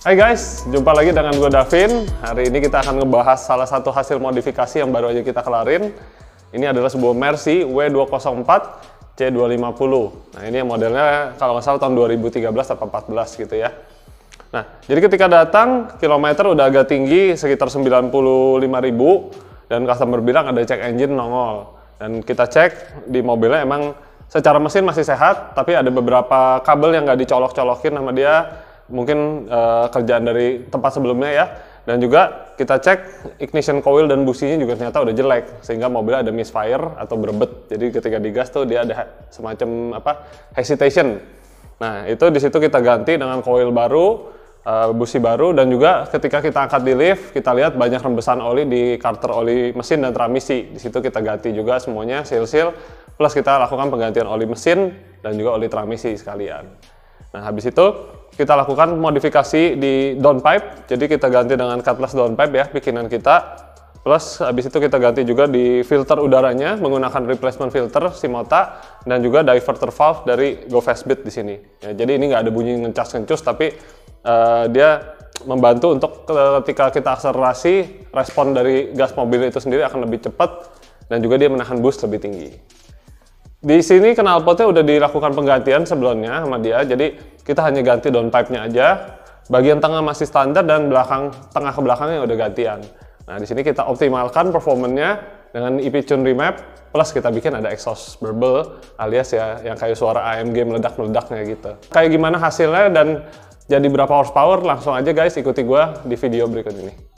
Hai guys, jumpa lagi dengan gue Davin. Hari ini kita akan ngebahas salah satu hasil modifikasi yang baru aja kita kelarin. Ini adalah sebuah Mercy W204 C250. Nah ini modelnya kalau nggak salah tahun 2013 atau 14 gitu ya. Nah, jadi ketika datang, kilometer udah agak tinggi, sekitar 95.000, dan customer bilang ada check engine nongol. Dan kita cek di mobilnya emang secara mesin masih sehat, tapi ada beberapa kabel yang nggak dicolok-colokin sama dia. Mungkin kerjaan dari tempat sebelumnya ya, dan juga kita cek ignition coil dan businya juga ternyata udah jelek, sehingga mobilnya ada misfire atau berebet. Jadi ketika digas tuh dia ada semacam hesitation. Nah itu di situ kita ganti dengan coil baru, busi baru, dan juga ketika kita angkat di lift kita lihat banyak rembesan oli di carter oli mesin dan transmisi. Di situ kita ganti juga semuanya seal, plus kita lakukan penggantian oli mesin dan juga oli transmisi sekalian. Nah habis itu kita lakukan modifikasi di downpipe, jadi kita ganti dengan cutlass downpipe ya, bikinan kita. Plus habis itu kita ganti juga di filter udaranya menggunakan replacement filter Shimota, dan juga diverter valve dari Go Fastbeat di sini. Ya, jadi ini nggak ada bunyi ngencas-ngencus, tapi dia membantu untuk ketika kita akselerasi, respon dari gas mobil itu sendiri akan lebih cepat, dan juga dia menahan boost lebih tinggi. Di sini knalpotnya udah dilakukan penggantian sebelumnya sama dia, jadi kita hanya ganti downpipe-nya aja. Bagian tengah masih standar dan tengah ke belakangnya udah gantian. Nah di sini kita optimalkan performanya dengan EP Tune Remap, plus kita bikin ada exhaust burble alias ya yang kayak suara AMG meledak-meledaknya gitu. Kayak gimana hasilnya dan jadi berapa horsepower, langsung aja guys ikuti gua di video berikut ini.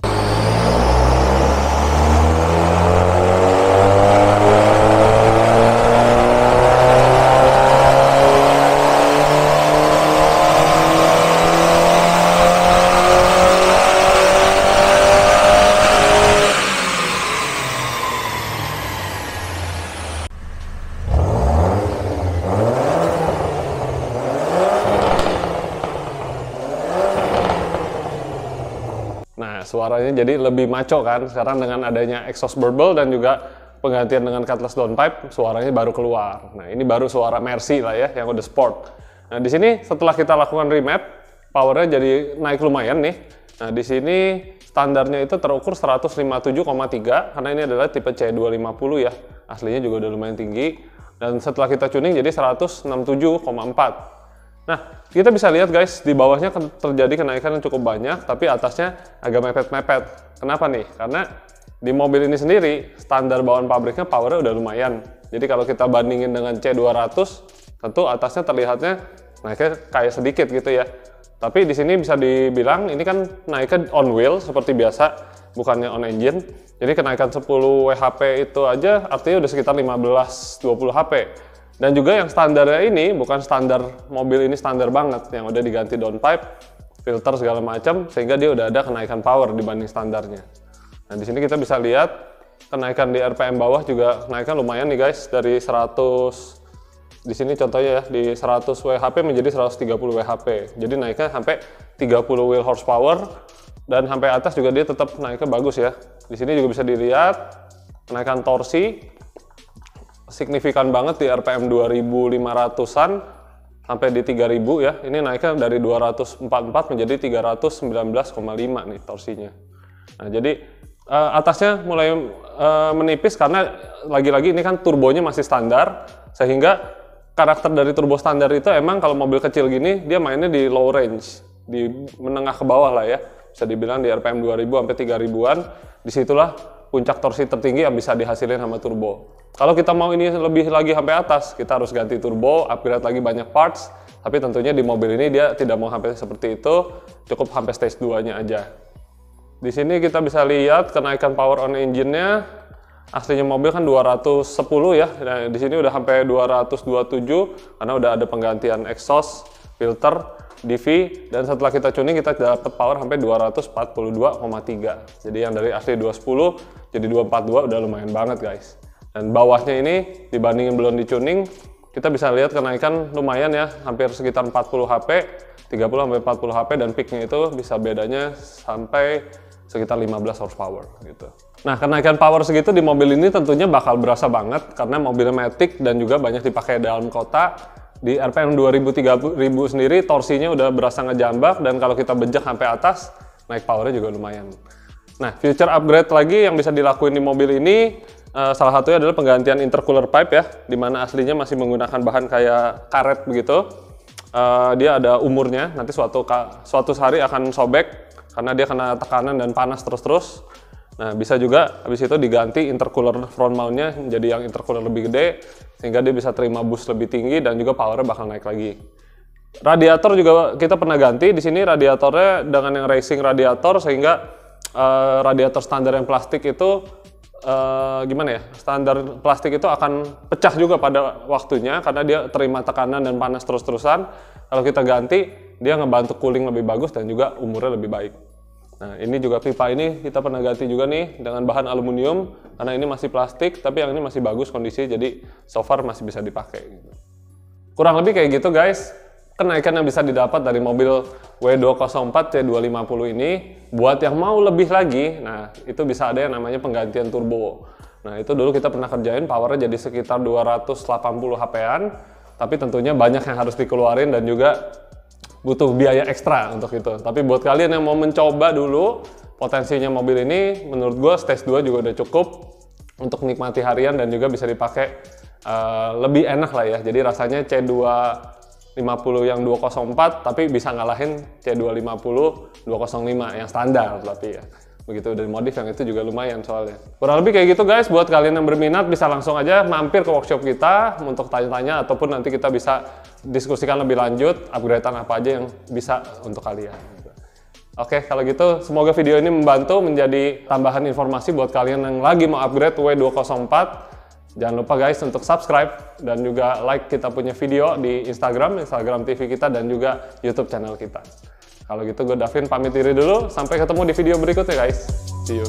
Suaranya jadi lebih maco kan sekarang dengan adanya exhaust burble dan juga penggantian dengan cutlass downpipe, suaranya baru keluar. Nah ini baru suara Mercy lah ya yang udah sport. Nah di sini setelah kita lakukan remap, powernya jadi naik lumayan nih. Nah di sini standarnya itu terukur 157,3 karena ini adalah tipe C250 ya, aslinya juga udah lumayan tinggi. Dan setelah kita tuning jadi 167,4. Nah, kita bisa lihat guys, di bawahnya terjadi kenaikan yang cukup banyak, tapi atasnya agak mepet-mepet. Kenapa nih? Karena di mobil ini sendiri, standar bawaan pabriknya powernya udah lumayan. Jadi kalau kita bandingin dengan C200, tentu atasnya terlihatnya naiknya kayak sedikit gitu ya. Tapi di sini bisa dibilang ini kan naiknya on wheel seperti biasa, bukannya on engine. Jadi kenaikan 10 WHP itu aja artinya udah sekitar 15-20 HP. Dan juga yang standarnya ini bukan standar mobil ini standar banget, yang udah diganti downpipe, filter segala macam, sehingga dia udah ada kenaikan power dibanding standarnya. Nah di sini kita bisa lihat kenaikan di RPM bawah juga naiknya lumayan nih guys, dari 100 di sini contohnya ya, di 100 WHP menjadi 130 WHP. Jadi naiknya sampai 30 wheel horsepower, dan sampai atas juga dia tetap naiknya bagus ya. Di sini juga bisa dilihat kenaikan torsi signifikan banget di RPM 2500-an sampai di 3000 ya. Ini naiknya dari 244 menjadi 319,5 nih torsinya. Nah, jadi atasnya mulai menipis karena lagi-lagi ini kan turbonya masih standar, sehingga karakter dari turbo standar itu emang kalau mobil kecil gini dia mainnya di low range, di menengah ke bawah lah ya. Bisa dibilang di RPM 2000 sampai 3000-an, disitulah puncak torsi tertinggi yang bisa dihasilin sama turbo. Kalau kita mau ini lebih lagi sampai atas, kita harus ganti turbo, upgrade lagi banyak parts, tapi tentunya di mobil ini dia tidak mau sampai seperti itu, cukup sampai stage 2-nya aja. Di sini kita bisa lihat kenaikan power on engine-nya, aslinya mobil kan 210 ya, nah, di sini udah sampai 227 karena udah ada penggantian exhaust, filter, DV, dan setelah kita tuning kita dapat power sampai 242,3. Jadi yang dari asli 210 jadi 242 udah lumayan banget guys. Dan bawahnya ini dibandingin belum di-tuning, kita bisa lihat kenaikan lumayan ya, hampir sekitar 40 HP, 30 sampai 40 HP, dan peaknya itu bisa bedanya sampai sekitar 15 horsepower gitu. Nah, kenaikan power segitu di mobil ini tentunya bakal berasa banget karena mobilnya matic dan juga banyak dipakai dalam kota. di RPM 2000-3000 sendiri torsinya udah berasa ngejambak, dan kalau kita bejek sampai atas, naik powernya juga lumayan. Nah, future upgrade lagi yang bisa dilakuin di mobil ini, salah satunya adalah penggantian intercooler pipe ya, dimana aslinya masih menggunakan bahan kayak karet begitu. Dia ada umurnya, nanti suatu hari akan sobek karena dia kena tekanan dan panas terus-terus. Nah, bisa juga habis itu diganti intercooler front mount-nya jadi yang intercooler lebih gede, sehingga dia bisa terima boost lebih tinggi dan juga power-nya bakal naik lagi. Radiator juga kita pernah ganti. Di sini radiatornya dengan yang racing radiator, sehingga radiator standar yang plastik itu gimana ya? Standar plastik itu akan pecah juga pada waktunya karena dia terima tekanan dan panas terus-terusan. Kalau kita ganti, dia ngebantu cooling lebih bagus dan juga umurnya lebih baik. Nah, ini juga pipa ini kita pernah ganti juga nih dengan bahan aluminium, karena ini masih plastik, tapi yang ini masih bagus kondisi, jadi so far masih bisa dipakai. Kurang lebih kayak gitu guys, kenaikan yang bisa didapat dari mobil W204 C250 ini. Buat yang mau lebih lagi, nah itu bisa ada yang namanya penggantian turbo. Nah, itu dulu kita pernah kerjain, powernya jadi sekitar 280 HP-an, tapi tentunya banyak yang harus dikeluarin dan juga butuh biaya ekstra untuk itu. Tapi buat kalian yang mau mencoba dulu potensinya mobil ini, menurut gue stage 2 juga udah cukup untuk nikmati harian dan juga bisa dipakai lebih enak lah ya. Jadi rasanya C250 yang 204 tapi bisa ngalahin C250 205 yang standar, tapi ya begitu dari modif yang itu juga lumayan soalnya. Kurang lebih kayak gitu guys. Buat kalian yang berminat bisa langsung aja mampir ke workshop kita untuk tanya-tanya, ataupun nanti kita bisa diskusikan lebih lanjut upgradean apa aja yang bisa untuk kalian. Oke, kalau gitu semoga video ini membantu menjadi tambahan informasi buat kalian yang lagi mau upgrade W204. Jangan lupa guys untuk subscribe dan juga like kita punya video di Instagram TV kita, dan juga YouTube channel kita. Kalau gitu gue Davin pamit diri dulu, sampai ketemu di video berikutnya guys. See you.